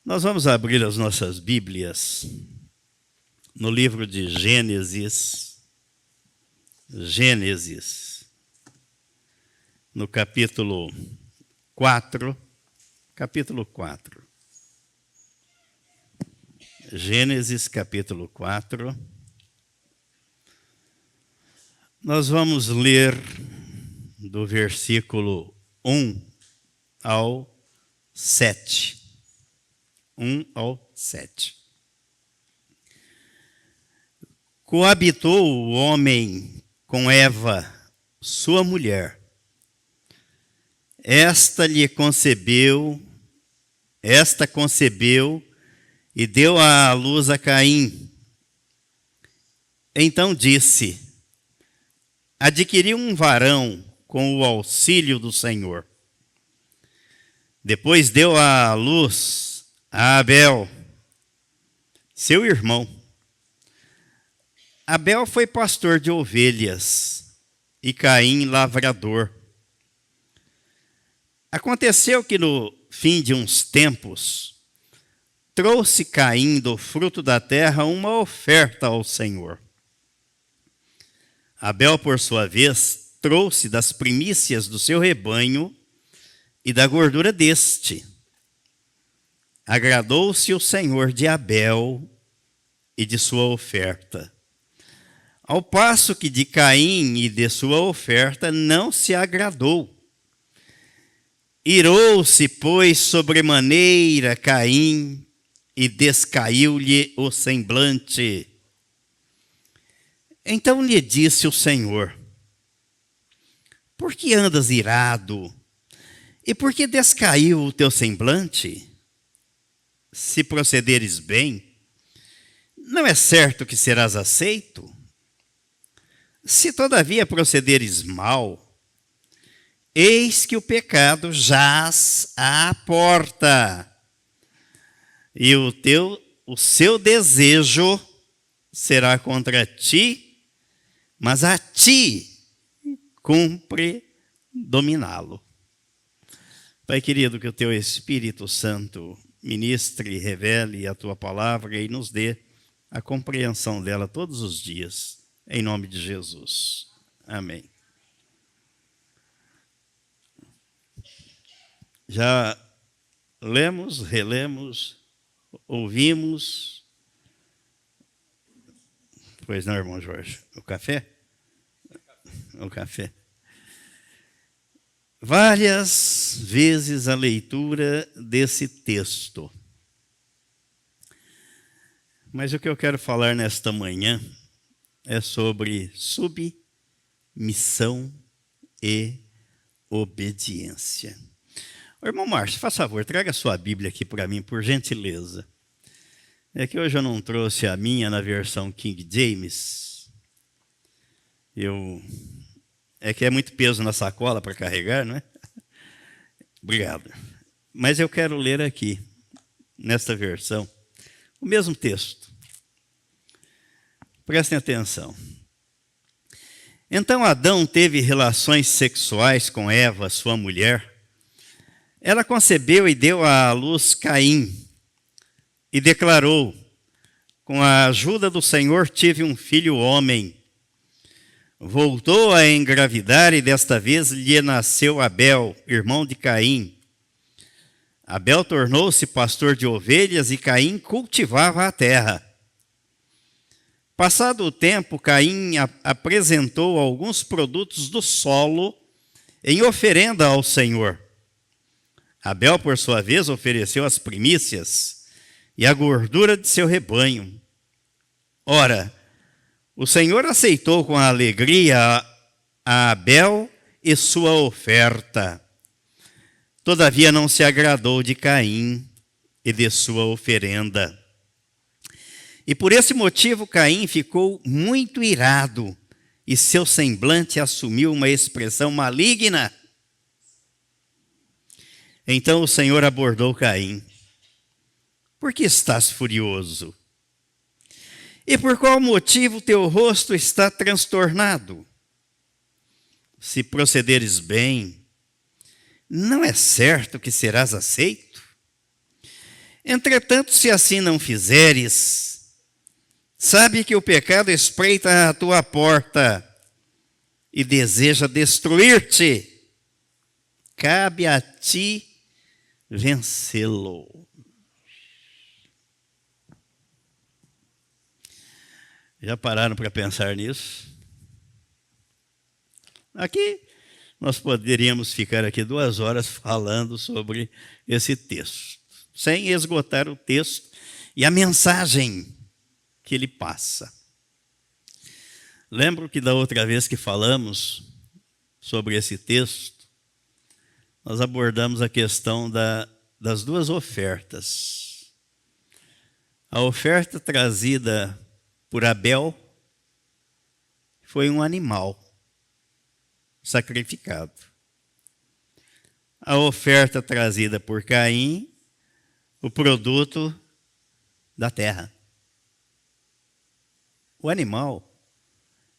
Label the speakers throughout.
Speaker 1: Nós vamos abrir as nossas Bíblias no livro de Gênesis, no capítulo 4, Gênesis capítulo 4. Nós vamos ler do versículo 1 ao 7. 1 ao 7. Coabitou o homem com Eva, sua mulher. Esta concebeu e deu à luz a Caim. Então disse: adquiri um varão com o auxílio do Senhor. Depois deu à luz a Abel, seu irmão. Abel foi pastor de ovelhas e Caim lavrador. Aconteceu que no fim de uns tempos, trouxe Caim do fruto da terra uma oferta ao Senhor. Abel, por sua vez, trouxe das primícias do seu rebanho e da gordura deste. Agradou-se o Senhor de Abel e de sua oferta, ao passo que de Caim e de sua oferta não se agradou. Irou-se, pois, sobremaneira Caim e descaiu-lhe o semblante. Então lhe disse o Senhor: por que andas irado? E por que descaiu o teu semblante? Se procederes bem, não é certo que serás aceito? Se todavia procederes mal, eis que o pecado jaz à porta, e o seu desejo será contra ti, mas a ti cumpre dominá-lo. Pai querido, que o teu Espírito Santo ministre e revele a tua palavra e nos dê a compreensão dela todos os dias, em nome de Jesus. Amém. Já lemos, relemos, ouvimos. Pois não, irmão Jorge? O café? O café. Várias vezes a leitura desse texto. Mas o que eu quero falar nesta manhã é sobre submissão e obediência. Irmão Márcio, faz favor, traga a sua Bíblia aqui para mim, por gentileza. É que hoje eu não trouxe a minha na versão King James. É que é muito peso na sacola para carregar, não é? Obrigado. Mas eu quero ler aqui, nesta versão, o mesmo texto. Prestem atenção. Então Adão teve relações sexuais com Eva, sua mulher. Ela concebeu e deu à luz Caim, e declarou: com a ajuda do Senhor tive um filho homem. Voltou a engravidar e desta vez lhe nasceu Abel, irmão de Caim. Abel tornou-se pastor de ovelhas e Caim cultivava a terra. Passado o tempo, Caim apresentou alguns produtos do solo em oferenda ao Senhor. Abel, por sua vez, ofereceu as primícias e a gordura de seu rebanho. Ora, o Senhor aceitou com alegria a Abel e sua oferta. Todavia não se agradou de Caim e de sua oferenda. E por esse motivo Caim ficou muito irado e seu semblante assumiu uma expressão maligna. Então o Senhor abordou Caim: por que estás furioso? E por qual motivo teu rosto está transtornado? Se procederes bem, não é certo que serás aceito? Entretanto, se assim não fizeres, sabe que o pecado espreita a tua porta e deseja destruir-te. Cabe a ti vencê-lo. Já pararam para pensar nisso? Aqui nós poderíamos ficar aqui 2 horas falando sobre esse texto, sem esgotar o texto e a mensagem que ele passa. Lembro que da outra vez que falamos sobre esse texto, nós abordamos a questão das 2 ofertas. A oferta trazida por Abel foi um animal sacrificado. A oferta trazida por Caim, o produto da terra. O animal,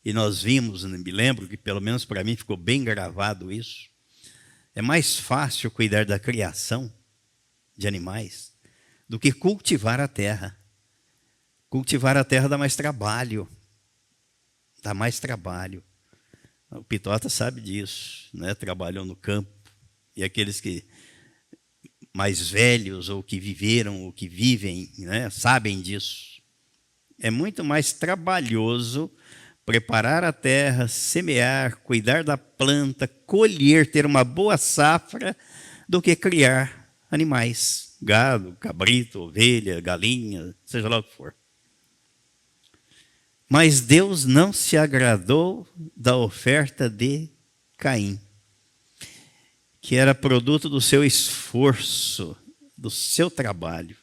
Speaker 1: e nós vimos, me lembro que pelo menos para mim ficou bem gravado isso, é mais fácil cuidar da criação de animais do que cultivar a terra. Cultivar a terra dá mais trabalho. Dá mais trabalho. O Pitota sabe disso, né? Trabalhou no campo. E aqueles que mais velhos, ou que viveram, ou que vivem, né? Sabem disso. É muito mais trabalhoso preparar a terra, semear, cuidar da planta, colher, ter uma boa safra, do que criar animais. Gado, cabrito, ovelha, galinha, seja lá o que for. Mas Deus não se agradou da oferta de Caim, que era produto do seu esforço, do seu trabalho.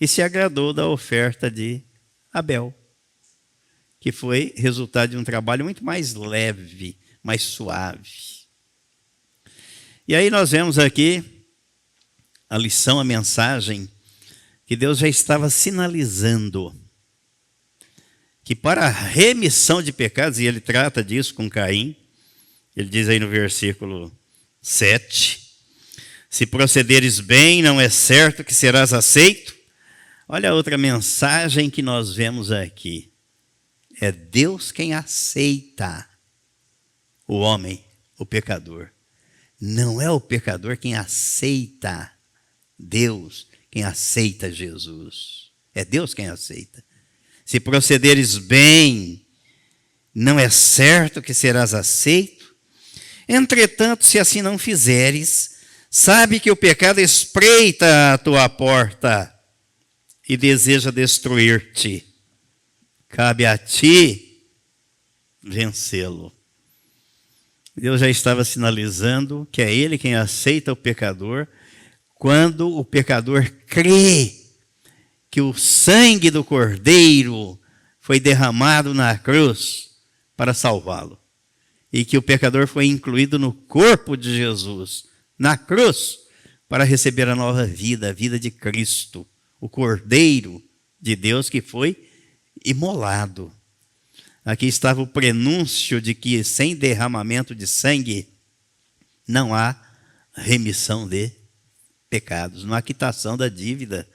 Speaker 1: E se agradou da oferta de Abel, que foi resultado de um trabalho muito mais leve, mais suave. E aí nós vemos aqui a lição, a mensagem, que Deus já estava sinalizando que para a remissão de pecados, e ele trata disso com Caim, ele diz aí no versículo 7, se procederes bem, não é certo que serás aceito. Olha a outra mensagem que nós vemos aqui. É Deus quem aceita o homem, o pecador. Não é o pecador quem aceita Deus, quem aceita Jesus. É Deus quem aceita. Se procederes bem, não é certo que serás aceito. Entretanto, se assim não fizeres, sabe que o pecado espreita a tua porta e deseja destruir-te. Cabe a ti vencê-lo. Deus já estava sinalizando que é Ele quem aceita o pecador quando o pecador crê que o sangue do Cordeiro foi derramado na cruz para salvá-lo. E que o pecador foi incluído no corpo de Jesus, na cruz, para receber a nova vida, a vida de Cristo, o Cordeiro de Deus que foi imolado. Aqui estava o prenúncio de que sem derramamento de sangue não há remissão de pecados, não há quitação da dívida.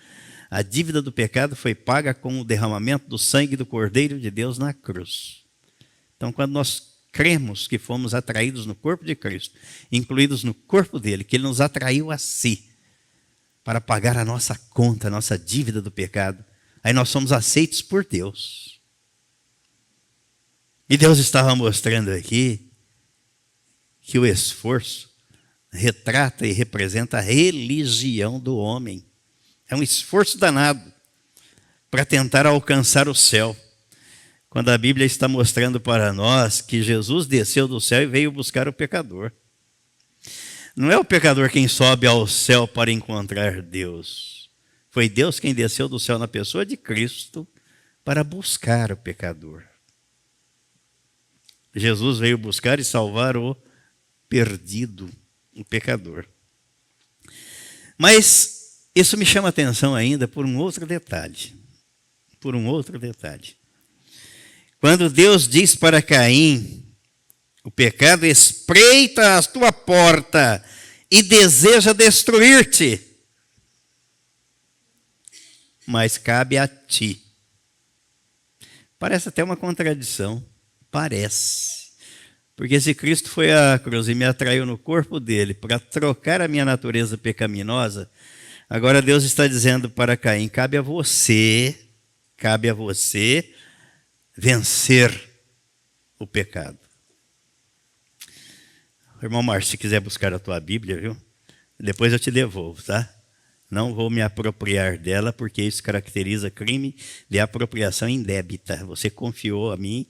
Speaker 1: A dívida do pecado foi paga com o derramamento do sangue do Cordeiro de Deus na cruz. Então, quando nós cremos que fomos atraídos no corpo de Cristo, incluídos no corpo dele, que ele nos atraiu a si, para pagar a nossa conta, a nossa dívida do pecado, aí nós somos aceitos por Deus. E Deus estava mostrando aqui que o esforço retrata e representa a religião do homem. É um esforço danado para tentar alcançar o céu. Quando a Bíblia está mostrando para nós que Jesus desceu do céu e veio buscar o pecador. Não é o pecador quem sobe ao céu para encontrar Deus. Foi Deus quem desceu do céu na pessoa de Cristo para buscar o pecador. Jesus veio buscar e salvar o perdido, o pecador. Mas isso me chama a atenção ainda por um outro detalhe. Por um outro detalhe. Quando Deus diz para Caim, o pecado espreita a tua porta e deseja destruir-te. mas cabe a ti. Parece até uma contradição. Parece. Porque se Cristo foi à cruz e me atraiu no corpo dele para trocar a minha natureza pecaminosa, agora Deus está dizendo para Caim, cabe a você vencer o pecado. Irmão Márcio, se quiser buscar a tua Bíblia, viu? Depois eu te devolvo, tá? Não vou me apropriar dela, porque isso caracteriza crime de apropriação indébita. Você confiou a mim,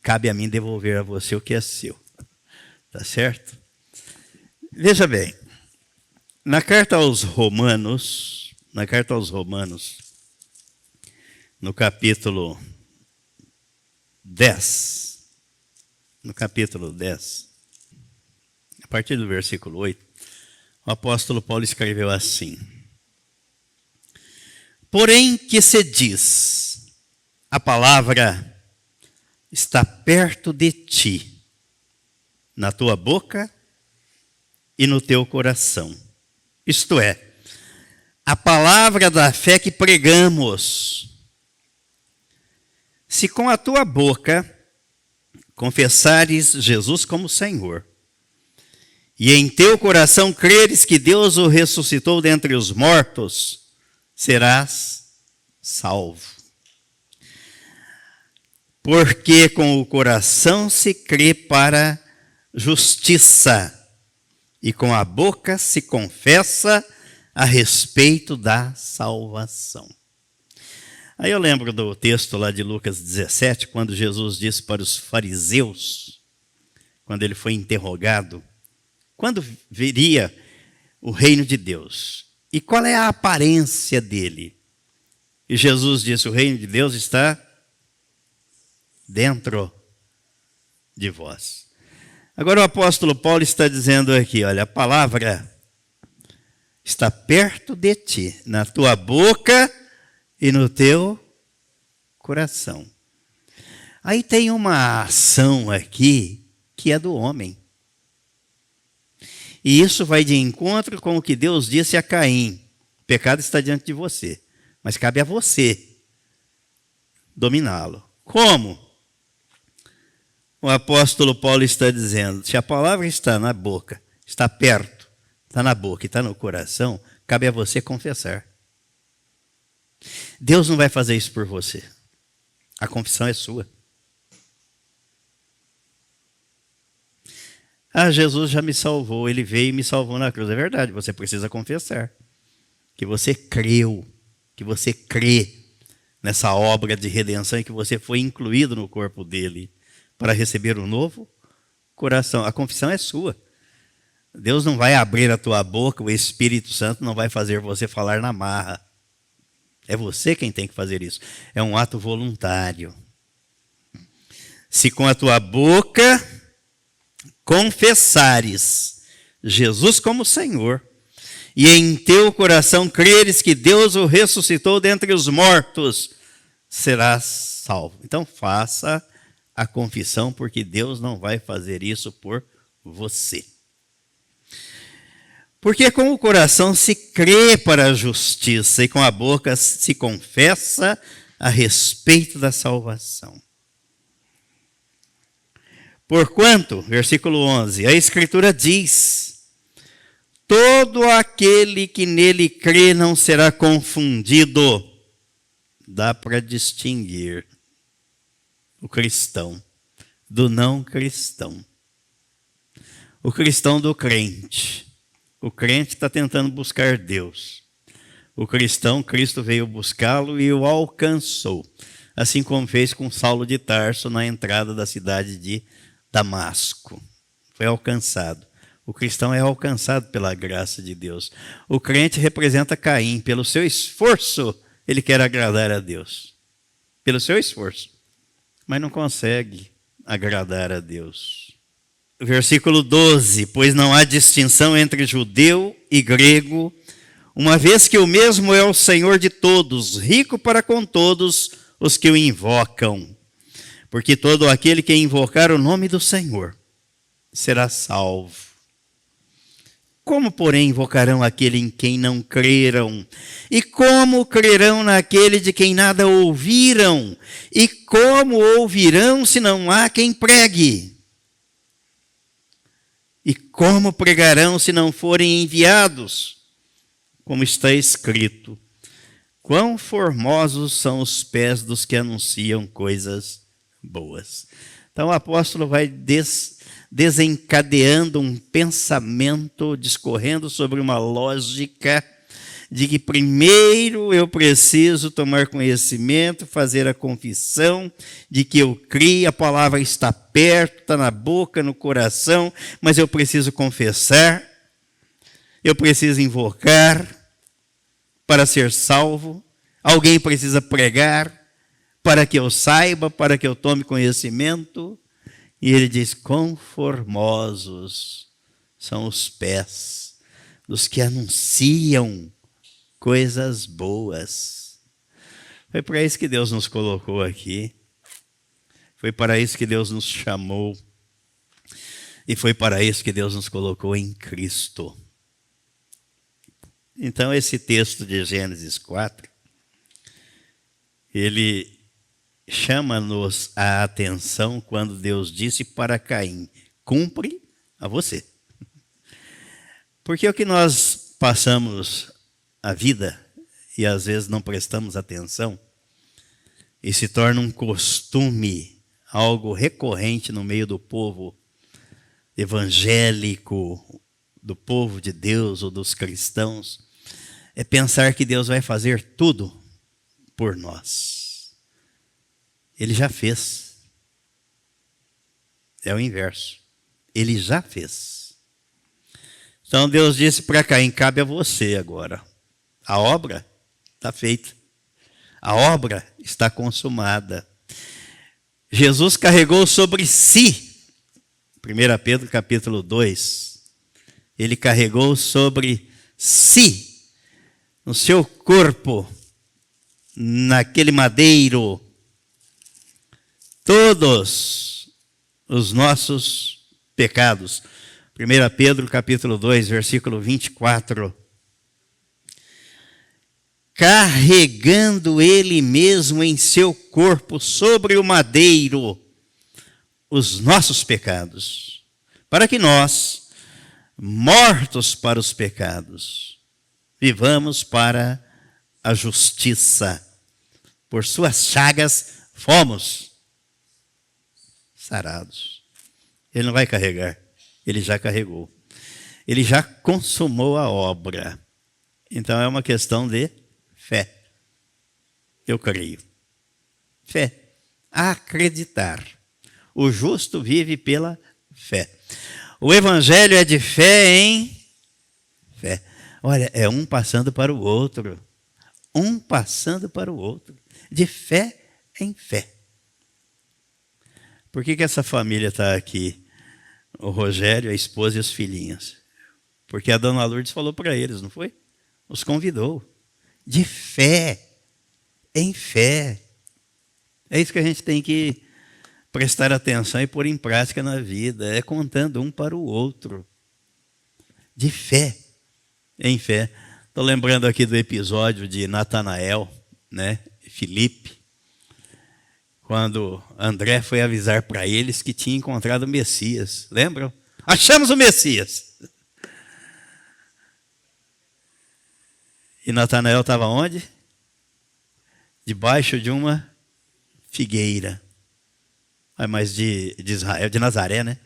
Speaker 1: cabe a mim devolver a você o que é seu. Tá certo? Veja bem, na carta aos Romanos, no capítulo 10, a partir do versículo 8, o apóstolo Paulo escreveu assim: porém que se diz, a palavra está perto de ti, na tua boca e no teu coração. Isto é, a palavra da fé que pregamos. Se com a tua boca confessares Jesus como Senhor, e em teu coração creres que Deus o ressuscitou dentre os mortos, serás salvo. Porque com o coração se crê para justiça, e com a boca se confessa a respeito da salvação. Aí eu lembro do texto lá de Lucas 17, quando Jesus disse para os fariseus, quando ele foi interrogado, quando viria o reino de Deus? E qual é a aparência dele? E Jesus disse, o reino de Deus está dentro de vós. Agora o apóstolo Paulo está dizendo aqui, olha, a palavra está perto de ti, na tua boca e no teu coração. Aí tem uma ação aqui que é do homem. E isso vai de encontro com o que Deus disse a Caim. O pecado está diante de você, mas cabe a você dominá-lo. Como? O apóstolo Paulo está dizendo, se a palavra está na boca, está perto, está na boca e está no coração, cabe a você confessar. Deus não vai fazer isso por você. A confissão é sua. Ah, Jesus já me salvou, ele veio e me salvou na cruz. É verdade, você precisa confessar que você creu, que você crê nessa obra de redenção e que você foi incluído no corpo dele para receber um novo coração. A confissão é sua. Deus não vai abrir a tua boca, o Espírito Santo não vai fazer você falar na marra. É você quem tem que fazer isso. É um ato voluntário. Se com a tua boca confessares Jesus como Senhor, e em teu coração creres que Deus o ressuscitou dentre os mortos, serás salvo. Então faça a confissão, porque Deus não vai fazer isso por você. Porque com o coração se crê para a justiça, e com a boca se confessa a respeito da salvação. Porquanto, versículo 11, a Escritura diz, todo aquele que nele crê não será confundido. Dá para distinguir o cristão do não cristão. O cristão do crente. O crente está tentando buscar Deus. O cristão, Cristo veio buscá-lo e o alcançou. Assim como fez com Saulo de Tarso na entrada da cidade de Damasco. Foi alcançado. O cristão é alcançado pela graça de Deus. O crente representa Caim. Pelo seu esforço, ele quer agradar a Deus. Pelo seu esforço. Mas não consegue agradar a Deus. Versículo 12. Pois não há distinção entre judeu e grego, uma vez que o mesmo é o Senhor de todos, rico para com todos os que o invocam. Porque todo aquele que invocar o nome do Senhor será salvo. Como, porém, invocarão aquele em quem não creram? E como crerão naquele de quem nada ouviram? E como ouvirão se não há quem pregue? E como pregarão se não forem enviados? Como está escrito: quão formosos são os pés dos que anunciam coisas boas. Então o apóstolo vai desencadeando um pensamento, discorrendo sobre uma lógica de que primeiro eu preciso tomar conhecimento, fazer a confissão de que eu criei, a palavra está perto, está na boca, no coração, mas eu preciso confessar, eu preciso invocar para ser salvo, alguém precisa pregar para que eu saiba, para que eu tome conhecimento. E ele diz: quão formosos são os pés dos que anunciam coisas boas. Foi para isso que Deus nos colocou aqui. Foi para isso que Deus nos chamou. E foi para isso que Deus nos colocou em Cristo. Então esse texto de Gênesis 4, ele chama-nos a atenção quando Deus disse para Caim: cumpre a você. Porque o que nós passamos a vida e às vezes não prestamos atenção e se torna um costume, algo recorrente no meio do povo evangélico, do povo de Deus ou dos cristãos, é pensar que Deus vai fazer tudo por nós. Ele já fez. É o inverso. Ele já fez. Então Deus disse para Caim: cabe a você agora. A obra está feita. A obra está consumada. Jesus carregou sobre si. 1 Pedro capítulo 2. Ele carregou sobre si, no seu corpo, naquele madeiro, todos os nossos pecados. 1 Pedro capítulo 2, versículo 24. Carregando ele mesmo em seu corpo sobre o madeiro os nossos pecados, para que nós, mortos para os pecados, vivamos para a justiça. Por suas chagas fomos sarados. Ele não vai carregar, ele já carregou. Ele já consumou a obra. Então é uma questão de fé. Eu creio. Fé. Acreditar. O justo vive pela fé. O evangelho é de fé em fé. Olha, é um passando para o outro. Um passando para o outro. De fé em fé. Por que essa família está aqui? O Rogério, a esposa e os filhinhos. Porque a dona Lourdes falou para eles, não foi? Os convidou. De fé em fé. É isso que a gente tem que prestar atenção e pôr em prática na vida. É contando um para o outro. De fé em fé. Estou lembrando aqui do episódio de Natanael, né? Filipe. Quando André foi avisar para eles que tinha encontrado o Messias. Lembram? Achamos o Messias. E Natanael estava onde? Debaixo de uma figueira. Mas de Israel, de Nazaré, né?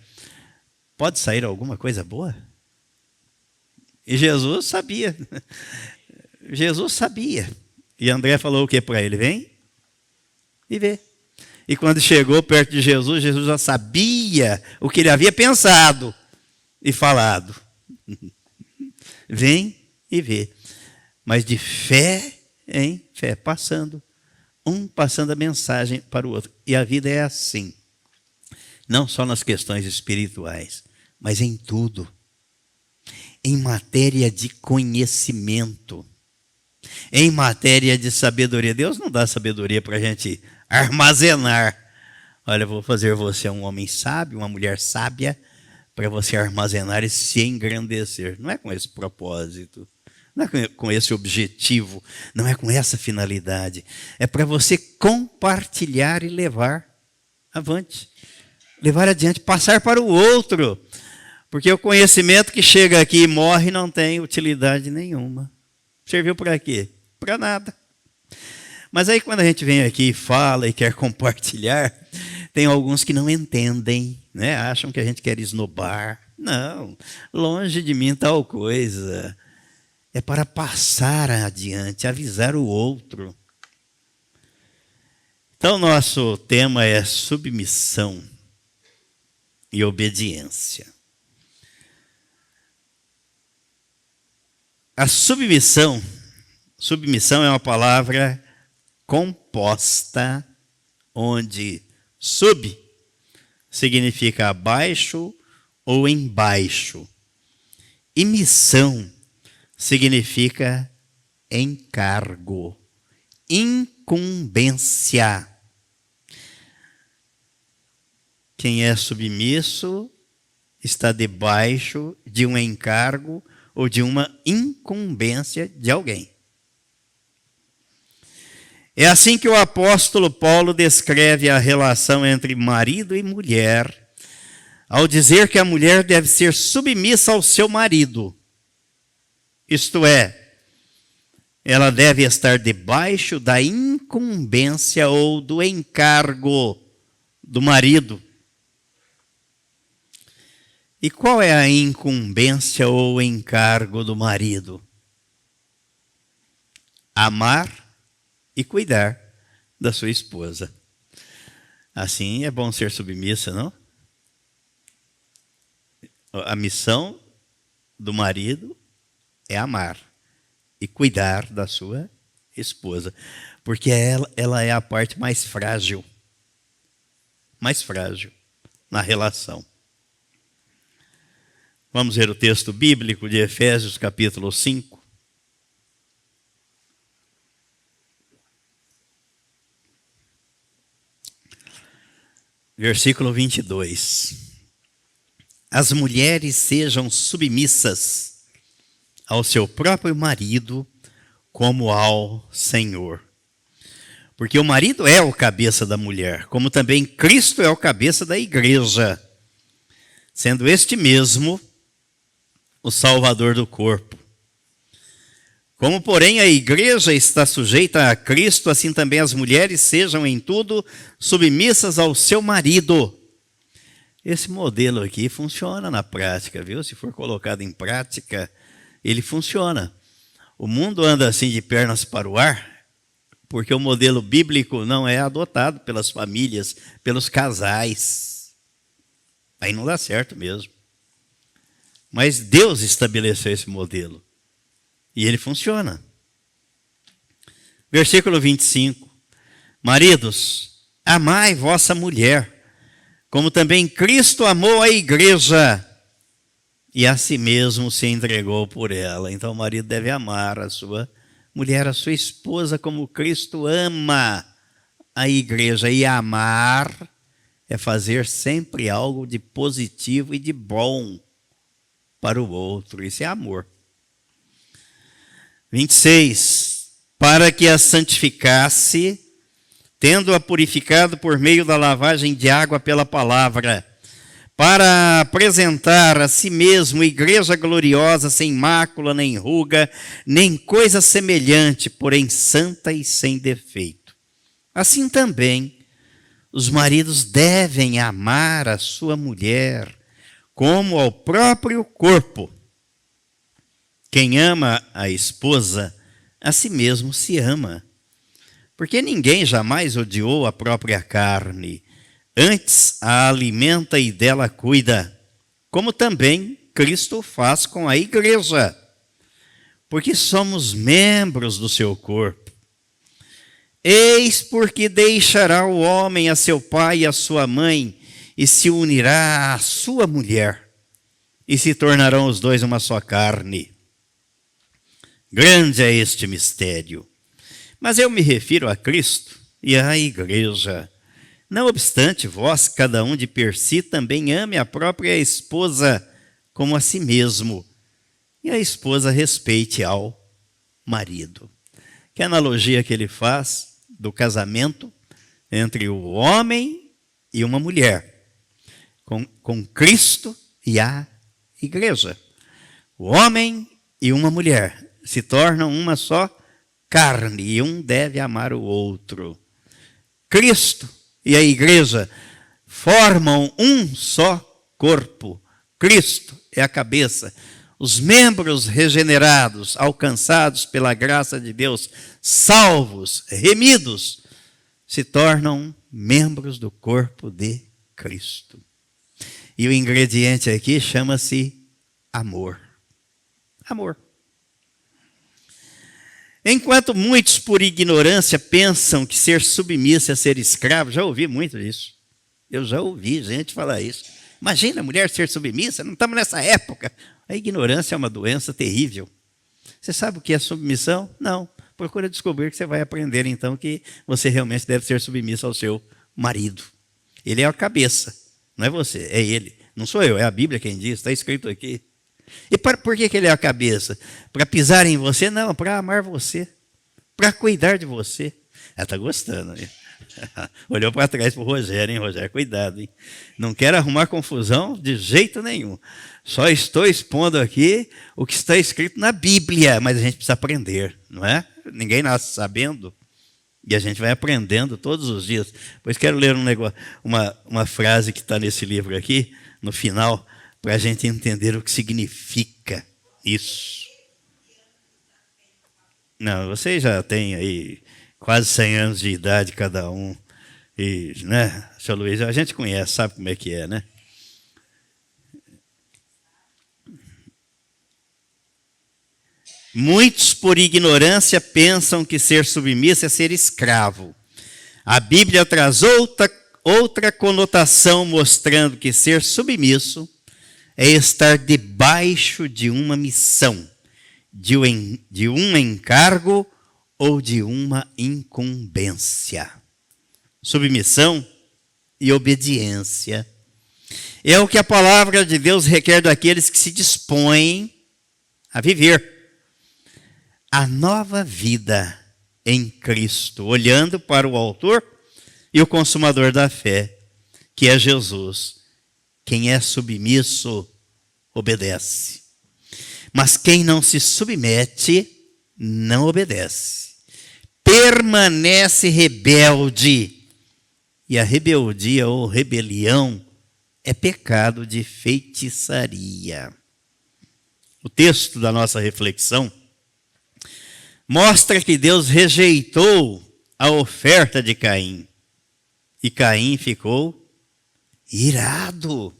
Speaker 1: Pode sair alguma coisa boa? E Jesus sabia. Jesus sabia. E André falou o que para ele? Vem e vê. E quando chegou perto de Jesus, Jesus já sabia o que ele havia pensado e falado. Vem e vê. Mas de fé em fé, passando. Um passando a mensagem para o outro. E a vida é assim. Não só nas questões espirituais, mas em tudo. Em matéria de conhecimento. Em matéria de sabedoria. Deus não dá sabedoria para a gente armazenar. Olha, vou fazer você um homem sábio, uma mulher sábia, para você armazenar e se engrandecer. Não é com esse propósito, não é com esse objetivo, não é com essa finalidade. É para você compartilhar e levar avante, levar adiante, passar para o outro. Porque o conhecimento que chega aqui e morre não tem utilidade nenhuma. Serviu para quê? Para nada. Mas aí quando a gente vem aqui e fala e quer compartilhar, tem alguns que não entendem, né? Acham que a gente quer esnobar. Não, longe de mim tal coisa. É para passar adiante, avisar o outro. Então, nosso tema é submissão e obediência. A submissão é uma palavra composta, onde sub significa abaixo ou embaixo. E missão significa encargo, incumbência. Quem é submisso está debaixo de um encargo ou de uma incumbência de alguém. É assim que o apóstolo Paulo descreve a relação entre marido e mulher, ao dizer que a mulher deve ser submissa ao seu marido. Isto é, ela deve estar debaixo da incumbência ou do encargo do marido. E qual é a incumbência ou encargo do marido? Amar e cuidar da sua esposa. Assim é bom ser submissa, não? A missão do marido é amar e cuidar da sua esposa, porque ela é a parte mais frágil na relação. Vamos ver o texto bíblico de Efésios capítulo 5. Versículo 22. As mulheres sejam submissas ao seu próprio marido como ao Senhor. Porque o marido é o cabeça da mulher, como também Cristo é o cabeça da igreja, sendo este mesmo o Salvador do corpo. Como, porém, a igreja está sujeita a Cristo, assim também as mulheres sejam em tudo submissas ao seu marido. Esse modelo aqui funciona na prática, viu? Se for colocado em prática, ele funciona. O mundo anda assim de pernas para o ar, porque o modelo bíblico não é adotado pelas famílias, pelos casais. Aí não dá certo mesmo. Mas Deus estabeleceu esse modelo. E ele funciona. Versículo 25. Maridos, amai vossa mulher, como também Cristo amou a igreja e a si mesmo se entregou por ela. Então o marido deve amar a sua mulher, a sua esposa, como Cristo ama a igreja. E amar é fazer sempre algo de positivo e de bom para o outro. Isso é amor. 26. Para que a santificasse, tendo-a purificado por meio da lavagem de água pela palavra, para apresentar a si mesmo igreja gloriosa, sem mácula, nem ruga, nem coisa semelhante, porém santa e sem defeito. Assim também, os maridos devem amar a sua mulher, como ao próprio corpo. Quem ama a esposa, a si mesmo se ama. Porque ninguém jamais odiou a própria carne, antes a alimenta e dela cuida, como também Cristo faz com a igreja, porque somos membros do seu corpo. Eis porque deixará o homem a seu pai e a sua mãe, e se unirá à sua mulher, e se tornarão os dois uma só carne. Grande é este mistério. Mas eu me refiro a Cristo e à igreja. Não obstante, vós, cada um de per si, também ame a própria esposa como a si mesmo, e a esposa respeite ao marido. Que analogia que ele faz do casamento entre o homem e uma mulher, com Cristo e a igreja. O homem e uma mulher se tornam uma só carne, e um deve amar o outro. Cristo e a igreja formam um só corpo. Cristo é a cabeça. Os membros regenerados, alcançados pela graça de Deus, salvos, remidos, se tornam membros do corpo de Cristo. E o ingrediente aqui chama-se amor. Amor. Enquanto muitos, por ignorância, pensam que ser submisso é ser escravo, já ouvi muito isso. Eu já ouvi gente falar isso. Imagina a mulher ser submissa, não estamos nessa época. A ignorância é uma doença terrível. Você sabe o que é submissão? Não. Procura descobrir que você vai aprender, então, que você realmente deve ser submisso ao seu marido. Ele é a cabeça, não é você, é ele. Não sou eu, é a Bíblia quem diz, está escrito aqui. E por que ele é a cabeça? Para pisar em você? Não, para amar você, para cuidar de você. Ela está gostando, né? Olhou para trás para o Rogério, hein, Rogério? Cuidado, hein? Não quero arrumar confusão de jeito nenhum. Só estou expondo aqui o que está escrito na Bíblia, mas a gente precisa aprender, não é? Ninguém nasce sabendo, e a gente vai aprendendo todos os dias. Pois quero ler uma frase que está nesse livro aqui, no final, para a gente entender o que significa isso. Não, vocês já têm aí quase 100 anos de idade cada um. E, né, seu Luiz, a gente conhece, sabe como é que é, né? Muitos, por ignorância, pensam que ser submisso é ser escravo. A Bíblia traz outra conotação, mostrando que ser submisso é estar debaixo de uma missão, de um encargo ou de uma incumbência. Submissão e obediência é o que a palavra de Deus requer daqueles que se dispõem a viver a nova vida em Cristo, olhando para o autor e o consumador da fé, que é Jesus. Quem é submisso, obedece. Mas quem não se submete, não obedece. Permanece rebelde. E a rebeldia ou rebelião é pecado de feitiçaria. O texto da nossa reflexão mostra que Deus rejeitou a oferta de Caim. E Caim ficou irado.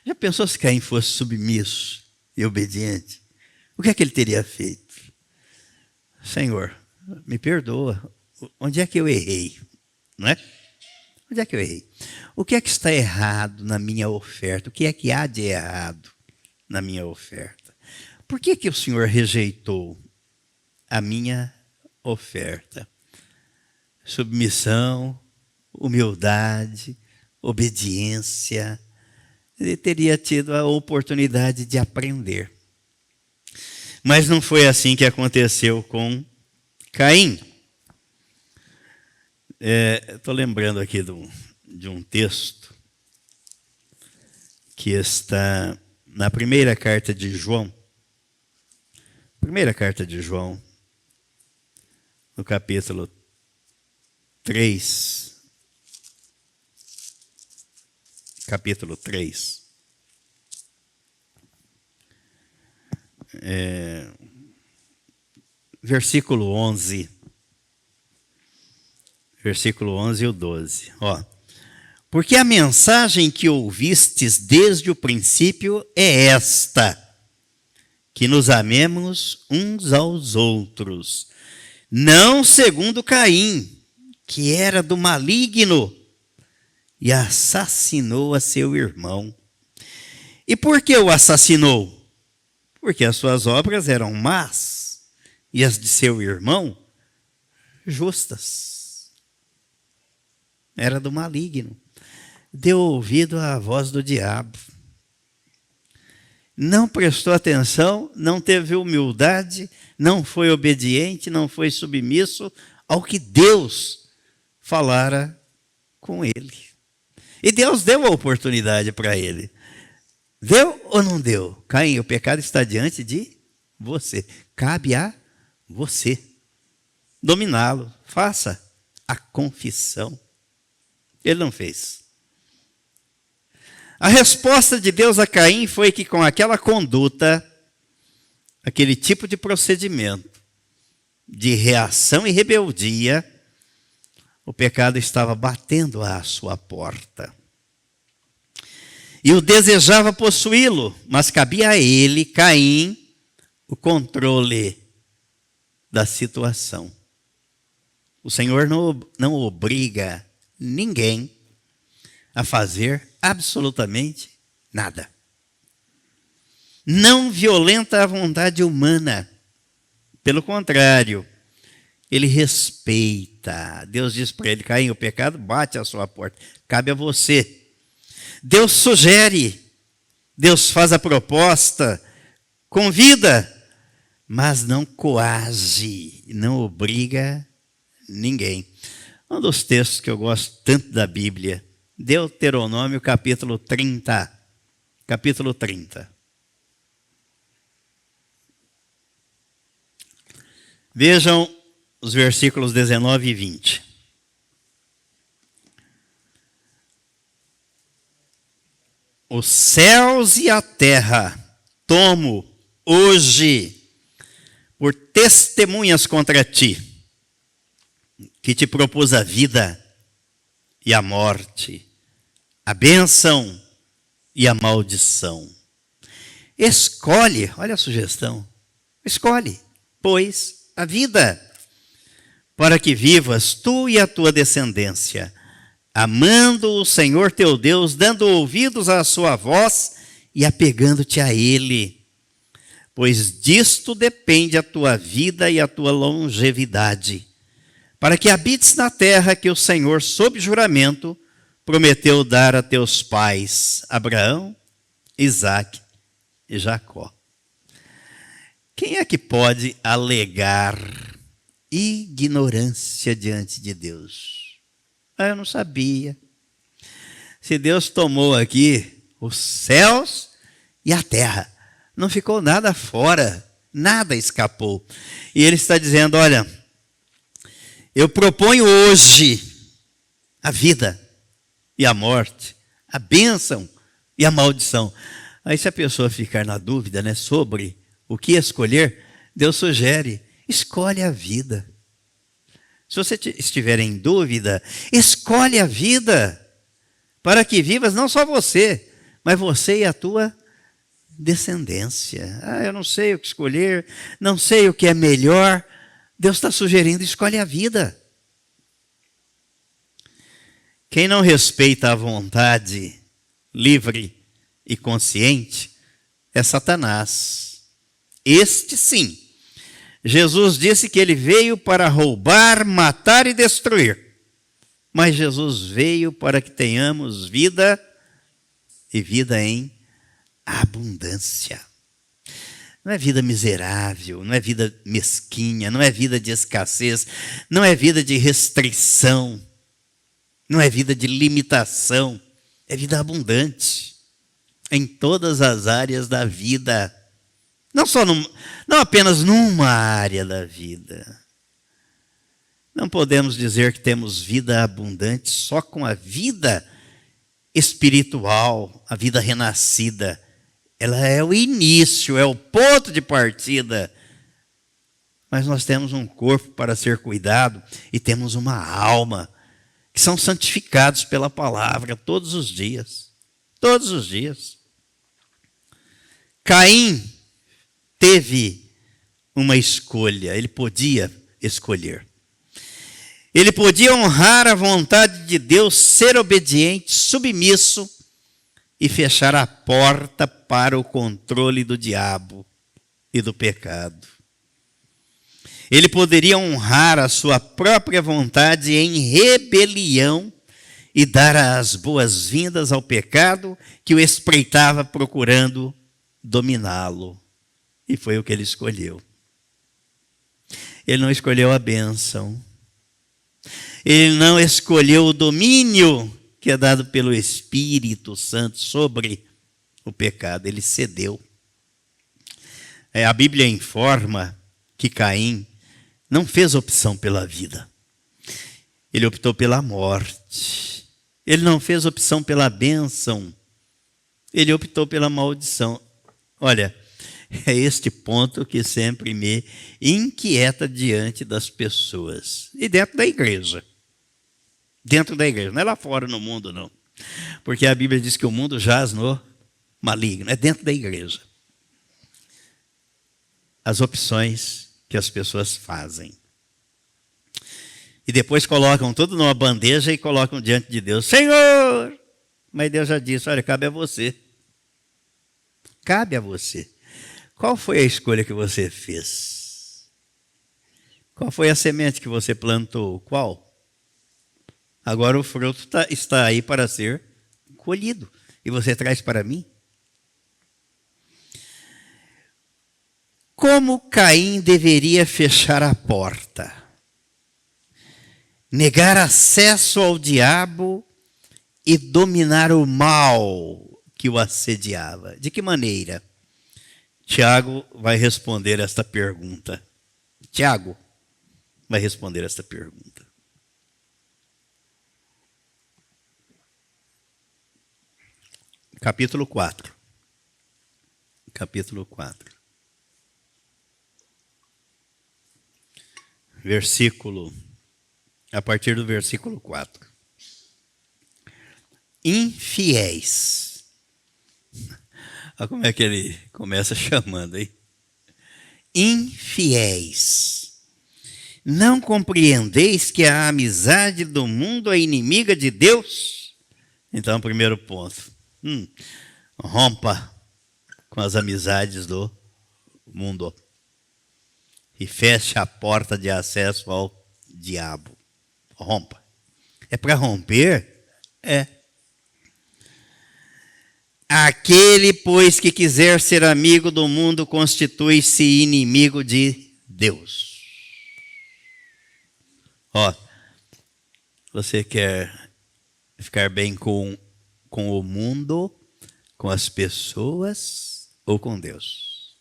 Speaker 1: Já pensou se Caim fosse submisso e obediente? O que é que ele teria feito? Senhor, me perdoa. Onde é que eu errei? Não é? Onde é que eu errei? O que é que está errado na minha oferta? O que é que há de errado na minha oferta? Por que o Senhor rejeitou a minha oferta? Submissão, humildade, obediência. Ele teria tido a oportunidade de aprender. Mas não foi assim que aconteceu com Caim. Estou lembrando aqui de um texto que está na primeira carta de João. Primeira carta de João, no capítulo 3. Capítulo 3. Versículo 11. Versículo 11 e o 12. Ó. Porque a mensagem que ouvistes desde o princípio é esta: que nos amemos uns aos outros, não segundo Caim, que era do maligno e assassinou a seu irmão. E por que o assassinou? Porque as suas obras eram más e as de seu irmão justas. era do maligno. Deu ouvido à voz do diabo. Não prestou atenção, não teve humildade, não foi obediente, não foi submisso ao que Deus falara com ele. E Deus deu a oportunidade para ele. Deu ou não deu? Caim, o pecado está diante de você. Cabe a você dominá-lo. Faça a confissão. Ele não fez. A resposta de Deus a Caim foi que com aquela conduta, aquele tipo de procedimento de reação e rebeldia, o pecado estava batendo à sua porta. E o desejava possuí-lo, mas cabia a ele, Caim, o controle da situação. O Senhor não obriga ninguém a fazer absolutamente nada. Não violenta a vontade humana. Pelo contrário, ele respeita. Deus diz para ele, Caim, o pecado bate à sua porta. Cabe a você. Deus sugere, Deus faz a proposta, convida, mas não coage, não obriga ninguém. Um dos textos que eu gosto tanto da Bíblia, Deuteronômio capítulo 30. Capítulo 30. Vejam os versículos 19 e 20. Os céus e a terra tomo hoje por testemunhas contra ti, que te propus a vida e a morte, a bênção e a maldição. Escolhe, olha a sugestão, escolhe, pois, a vida, para que vivas tu e a tua descendência, amando o Senhor teu Deus, dando ouvidos à sua voz e apegando-te a Ele, pois disto depende a tua vida e a tua longevidade, para que habites na terra que o Senhor, sob juramento, prometeu dar a teus pais, Abraão, Isaque e Jacó. Quem é que pode alegar ignorância diante de Deus? Eu não sabia. Se Deus tomou aqui os céus e a terra, não ficou nada fora, nada escapou. E Ele está dizendo, olha, eu proponho hoje a vida e a morte, a bênção e a maldição. Aí se a pessoa ficar na dúvida, né, sobre o que escolher, Deus sugere, escolhe a vida. Se você estiver em dúvida, escolhe a vida, para que vivas não só você, mas você e a tua descendência. Eu não sei o que escolher, não sei o que é melhor. Deus está sugerindo, escolhe a vida. Quem não respeita a vontade livre e consciente é Satanás. Este sim. Jesus disse que ele veio para roubar, matar e destruir. Mas Jesus veio para que tenhamos vida e vida em abundância. Não é vida miserável, não é vida mesquinha, não é vida de escassez, não é vida de restrição, não é vida de limitação, é vida abundante em todas as áreas da vida. Não apenas numa área da vida. Não podemos dizer que temos vida abundante só com a vida espiritual, a vida renascida. Ela é o início, é o ponto de partida. Mas nós temos um corpo para ser cuidado e temos uma alma que são santificados pela palavra todos os dias. Todos os dias. Caim teve uma escolha, ele podia escolher. Ele podia honrar a vontade de Deus, ser obediente, submisso e fechar a porta para o controle do diabo e do pecado. Ele poderia honrar a sua própria vontade em rebelião e dar as boas-vindas ao pecado que o espreitava procurando dominá-lo. E foi o que ele escolheu. Ele não escolheu a bênção. Ele não escolheu o domínio que é dado pelo Espírito Santo sobre o pecado. Ele cedeu. A Bíblia informa que Caim não fez opção pela vida. Ele optou pela morte. Ele não fez opção pela bênção. Ele optou pela maldição. Olha, é este ponto que sempre me inquieta diante das pessoas. E dentro da igreja. Dentro da igreja. Não é lá fora no mundo, não. Porque a Bíblia diz que o mundo jaz no maligno. É dentro da igreja. As opções que as pessoas fazem. E depois colocam tudo numa bandeja e colocam diante de Deus. Senhor! Mas Deus já disse, olha, cabe a você. Cabe a você. Qual foi a escolha que você fez? Qual foi a semente que você plantou? Qual? Agora o fruto está aí para ser colhido. E você traz para mim? Como Caim deveria fechar a porta? Negar acesso ao diabo e dominar o mal que o assediava. De que maneira? Tiago vai responder esta pergunta. Tiago vai responder esta pergunta. Capítulo 4. Capítulo 4. A partir do versículo 4. Infiéis. Olha como é que ele começa chamando aí. Infiéis. Não compreendeis que a amizade do mundo é inimiga de Deus? Então, primeiro ponto. Rompa com as amizades do mundo. E feche a porta de acesso ao diabo. Rompa. É para romper? É. Aquele, pois, que quiser ser amigo do mundo, constitui-se inimigo de Deus. Ó, você quer ficar bem com o mundo, com as pessoas ou com Deus?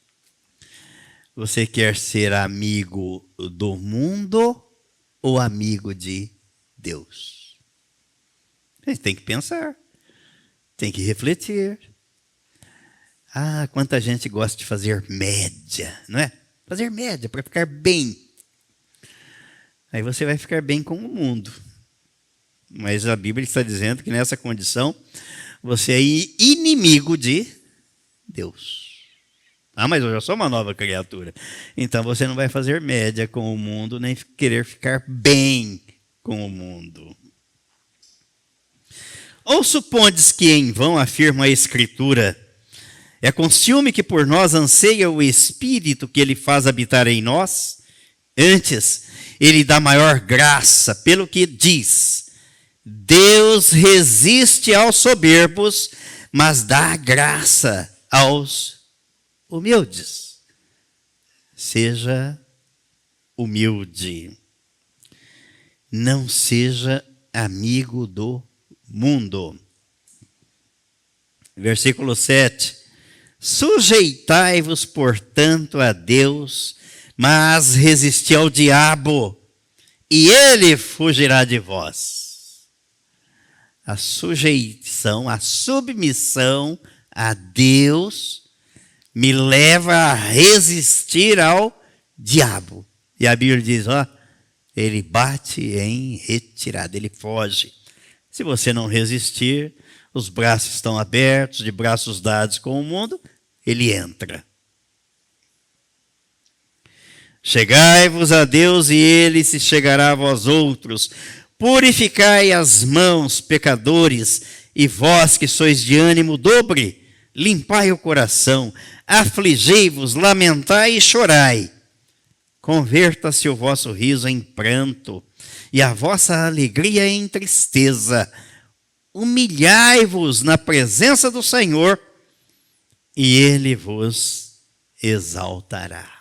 Speaker 1: Você quer ser amigo do mundo ou amigo de Deus? A gente tem que pensar, tem que refletir. Ah, quanta gente gosta de fazer média, não é? Fazer média para ficar bem. Aí você vai ficar bem com o mundo. Mas a Bíblia está dizendo que nessa condição você é inimigo de Deus. Ah, mas eu já sou uma nova criatura. Então você não vai fazer média com o mundo, nem querer ficar bem com o mundo. Ou supondes que em vão afirma a Escritura, é com ciúme que por nós anseia o Espírito que ele faz habitar em nós? Antes, ele dá maior graça, pelo que diz, Deus resiste aos soberbos, mas dá graça aos humildes. Seja humilde. Não seja amigo do mundo. Versículo 7. Sujeitai-vos, portanto, a Deus, mas resisti ao diabo, e ele fugirá de vós. A sujeição, a submissão a Deus me leva a resistir ao diabo. E a Bíblia diz, ele bate em retirada, ele foge. Se você não resistir, os braços estão abertos, de braços dados com o mundo, ele entra. Chegai-vos a Deus e ele se chegará a vós outros. Purificai as mãos, pecadores, e vós que sois de ânimo dobre, limpai o coração, afligei-vos, lamentai e chorai. Converta-se o vosso riso em pranto, e a vossa alegria em tristeza. humilhai-vos na presença do Senhor, e Ele vos exaltará.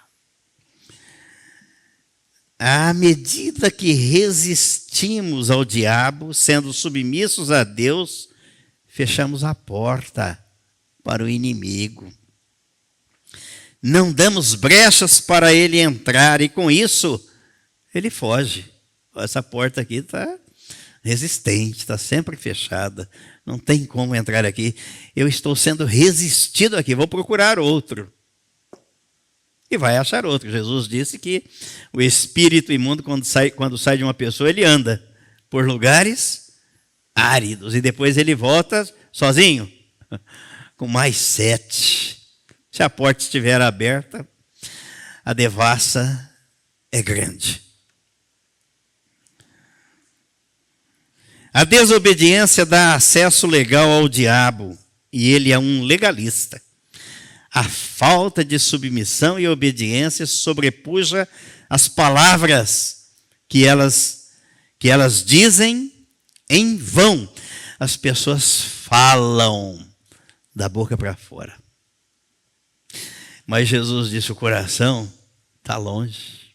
Speaker 1: À medida que resistimos ao diabo, sendo submissos a Deus, fechamos a porta para o inimigo. Não damos brechas para ele entrar, e com isso, ele foge. Essa porta aqui está resistente, está sempre fechada. Não tem como entrar aqui. Eu estou sendo resistido aqui, vou procurar outro. E vai achar outro. Jesus disse que o espírito imundo, quando sai de uma pessoa, ele anda por lugares áridos. E depois ele volta sozinho, com mais 7. Se a porta estiver aberta, a devassa é grande. A desobediência dá acesso legal ao diabo, e ele é um legalista. A falta de submissão e obediência sobrepuja as palavras que elas dizem em vão. As pessoas falam da boca para fora. Mas Jesus disse: o coração está longe.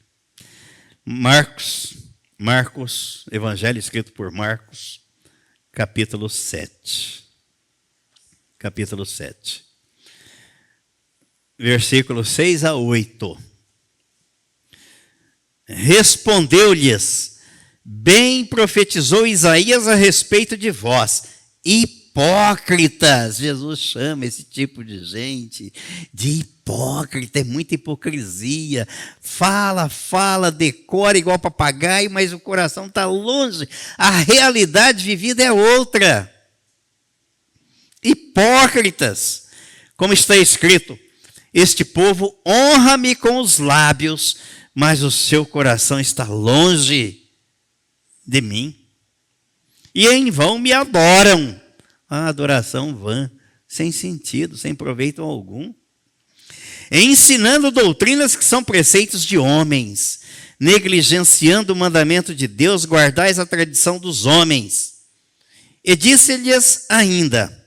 Speaker 1: Marcos, Evangelho escrito por Marcos, capítulo 7. Capítulo 7. Versículos 6 a 8. Respondeu-lhes: bem profetizou Isaías a respeito de vós, hipócritas. Jesus chama esse tipo de gente de hipócrita, é muita hipocrisia. Fala, decora igual papagaio, mas o coração está longe. A realidade vivida é outra. Hipócritas, como está escrito: este povo honra-me com os lábios, mas o seu coração está longe de mim. E em vão me adoram. A adoração vã, sem sentido, sem proveito algum. Ensinando doutrinas que são preceitos de homens, negligenciando o mandamento de Deus, guardais a tradição dos homens. E disse-lhes ainda: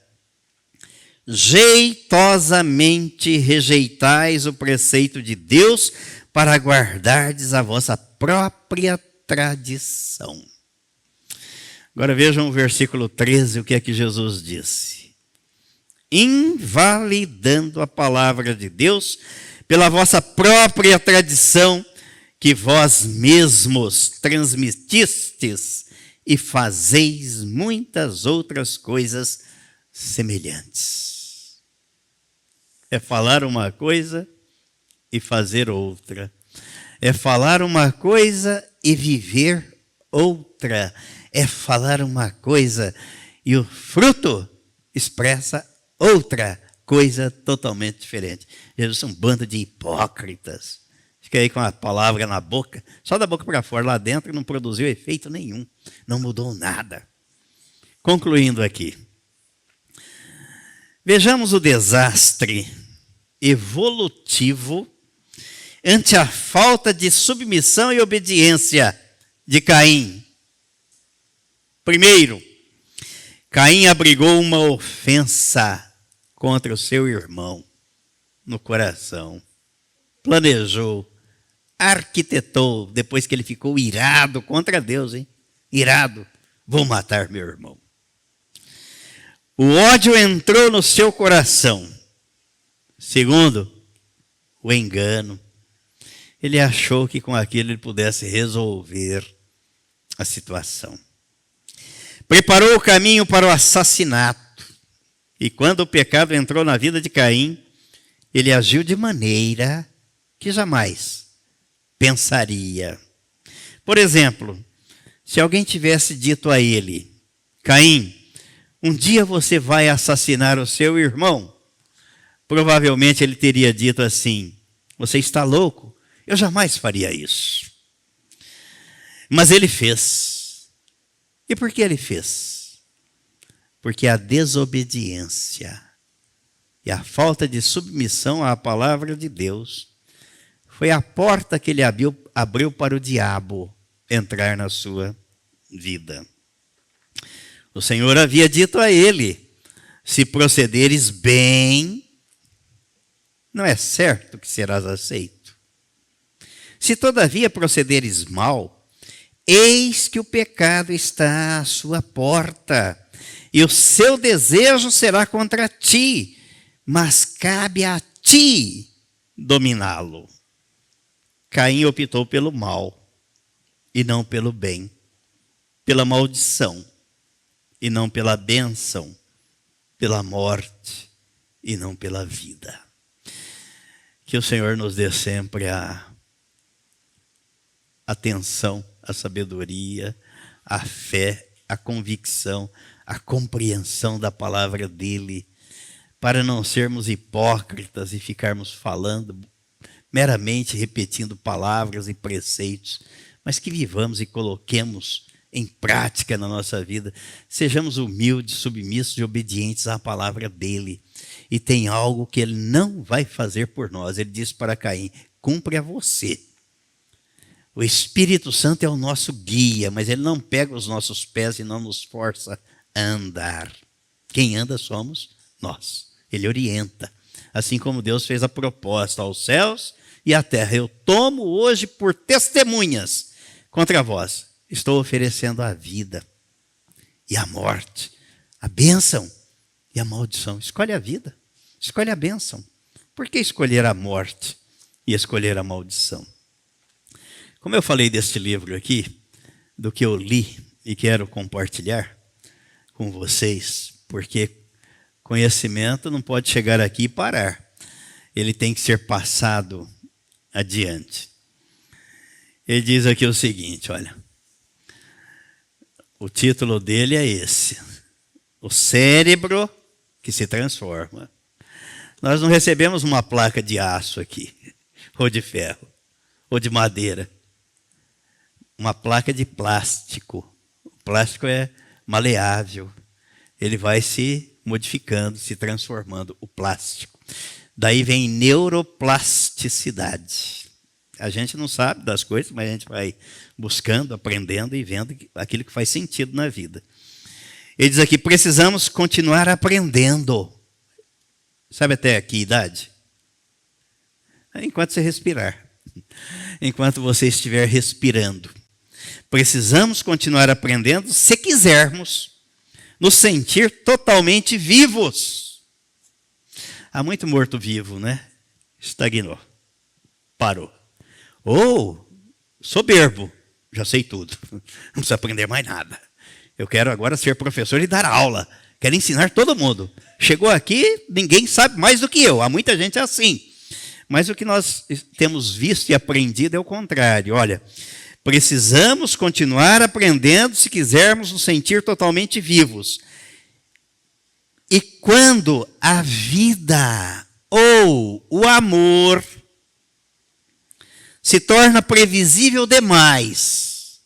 Speaker 1: jeitosamente rejeitais o preceito de Deus para guardardes a vossa própria tradição. Agora vejam o versículo 13, o que é que Jesus disse: invalidando a palavra de Deus pela vossa própria tradição, que vós mesmos transmitistes, e fazeis muitas outras coisas semelhantes. É falar uma coisa e fazer outra. É falar uma coisa e viver outra. É falar uma coisa e o fruto expressa outra coisa totalmente diferente. Jesus é um bando de hipócritas. Fica aí com a palavra na boca, só da boca para fora, lá dentro não produziu efeito nenhum. Não mudou nada. Concluindo aqui. Vejamos o desastre evolutivo ante a falta de submissão e obediência de Caim. Primeiro, Caim abrigou uma ofensa contra o seu irmão no coração. Planejou, arquitetou, depois que ele ficou irado contra Deus, irado, vou matar meu irmão. O ódio entrou no seu coração. Segundo, o engano. Ele achou que com aquilo ele pudesse resolver a situação. Preparou o caminho para o assassinato. E quando o pecado entrou na vida de Caim, ele agiu de maneira que jamais pensaria. Por exemplo, se alguém tivesse dito a ele: Caim, um dia você vai assassinar o seu irmão, provavelmente ele teria dito assim: você está louco? Eu jamais faria isso. Mas ele fez. E por que ele fez? Porque a desobediência e a falta de submissão à palavra de Deus foi a porta que ele abriu para o diabo entrar na sua vida. O Senhor havia dito a ele: se procederes bem, não é certo que serás aceito. Se todavia procederes mal, eis que o pecado está à sua porta, e o seu desejo será contra ti, mas cabe a ti dominá-lo. Caim optou pelo mal e não pelo bem, pela maldição e não pela bênção, pela morte e não pela vida. Que o Senhor nos dê sempre a atenção, a sabedoria, a fé, a convicção, a compreensão da palavra dele, para não sermos hipócritas e ficarmos falando, meramente repetindo palavras e preceitos, mas que vivamos e coloquemos em prática na nossa vida. Sejamos humildes, submissos e obedientes à palavra dele. E tem algo que ele não vai fazer por nós. Ele disse para Caim: cumpre a você. O Espírito Santo é o nosso guia, mas ele não pega os nossos pés e não nos força a andar. Quem anda somos nós. Ele orienta. Assim como Deus fez a proposta aos céus e à terra: eu tomo hoje por testemunhas contra vós. Estou oferecendo a vida e a morte, a bênção e a maldição. Escolhe a vida, escolhe a bênção. Por que escolher a morte e escolher a maldição? Como eu falei deste livro aqui, do que eu li e quero compartilhar com vocês, porque conhecimento não pode chegar aqui e parar. Ele tem que ser passado adiante. Ele diz aqui o seguinte, olha. O título dele é esse: o cérebro que se transforma. Nós não recebemos uma placa de aço aqui, ou de ferro, ou de madeira. Uma placa de plástico. O plástico é maleável. Ele vai se modificando, se transformando, o plástico. Daí vem neuroplasticidade. A gente não sabe das coisas, mas a gente vai buscando, aprendendo e vendo aquilo que faz sentido na vida. Ele diz aqui: precisamos continuar aprendendo. Sabe até que idade? Enquanto você respirar. Enquanto você estiver respirando. Precisamos continuar aprendendo se quisermos nos sentir totalmente vivos. Há muito morto-vivo, né? Estagnou. Parou. Ou soberbo, já sei tudo, não preciso aprender mais nada. Eu quero agora ser professor e dar aula, quero ensinar todo mundo. Chegou aqui, ninguém sabe mais do que eu, há muita gente assim. Mas o que nós temos visto e aprendido é o contrário. Olha, precisamos continuar aprendendo se quisermos nos sentir totalmente vivos. E quando a vida ou o amor se torna previsível demais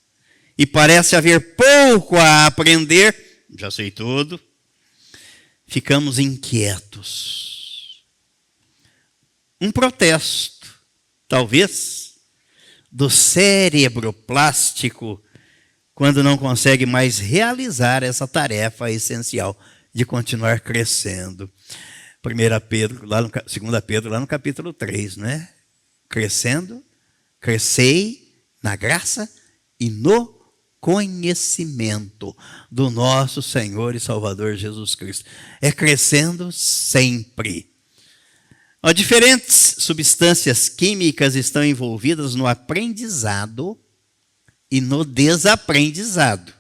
Speaker 1: e parece haver pouco a aprender, já sei tudo, ficamos inquietos. Um protesto, talvez, do cérebro plástico quando não consegue mais realizar essa tarefa essencial de continuar crescendo. 2 Pedro, lá no capítulo 3, né? Crescendo. Crescei na graça e no conhecimento do nosso Senhor e Salvador Jesus Cristo. É crescendo sempre. Diferentes substâncias químicas estão envolvidas no aprendizado e no desaprendizado.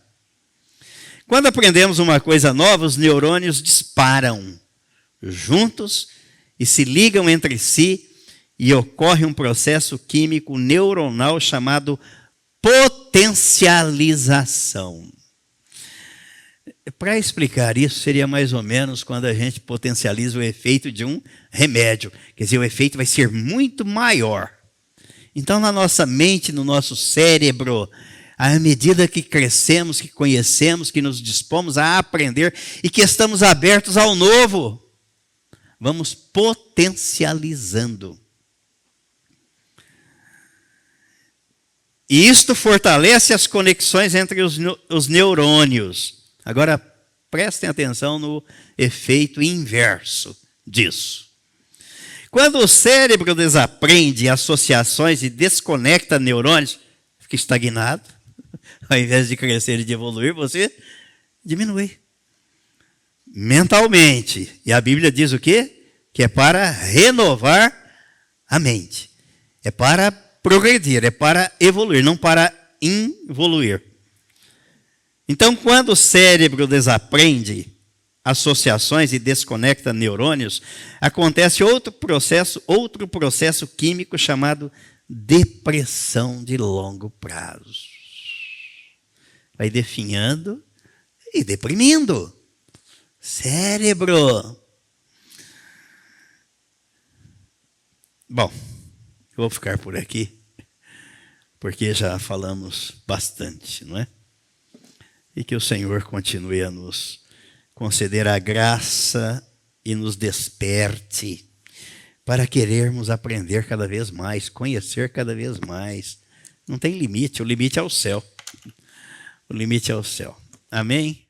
Speaker 1: Quando aprendemos uma coisa nova, os neurônios disparam juntos e se ligam entre si, e ocorre um processo químico neuronal chamado potencialização. Para explicar isso, seria mais ou menos quando a gente potencializa o efeito de um remédio. Quer dizer, o efeito vai ser muito maior. Então, na nossa mente, no nosso cérebro, à medida que crescemos, que conhecemos, que nos dispomos a aprender e que estamos abertos ao novo, vamos potencializando. E isto fortalece as conexões entre os neurônios. Agora, Prestem atenção no efeito inverso disso. Quando o cérebro desaprende associações e desconecta neurônios, fica estagnado. Ao invés de crescer e de evoluir, você diminui. Mentalmente. E a Bíblia diz o quê? Que é para renovar a mente. É para progredir, é para evoluir, não para involuir. Então, quando o cérebro desaprende associações e desconecta neurônios, acontece outro processo químico chamado depressão de longo prazo. Vai definhando e deprimindo. Cérebro. Bom, eu vou ficar por aqui, porque já falamos bastante, não é? E que o Senhor continue a nos conceder a graça e nos desperte para querermos aprender cada vez mais, conhecer cada vez mais. Não tem limite, o limite é o céu. O limite é o céu. Amém?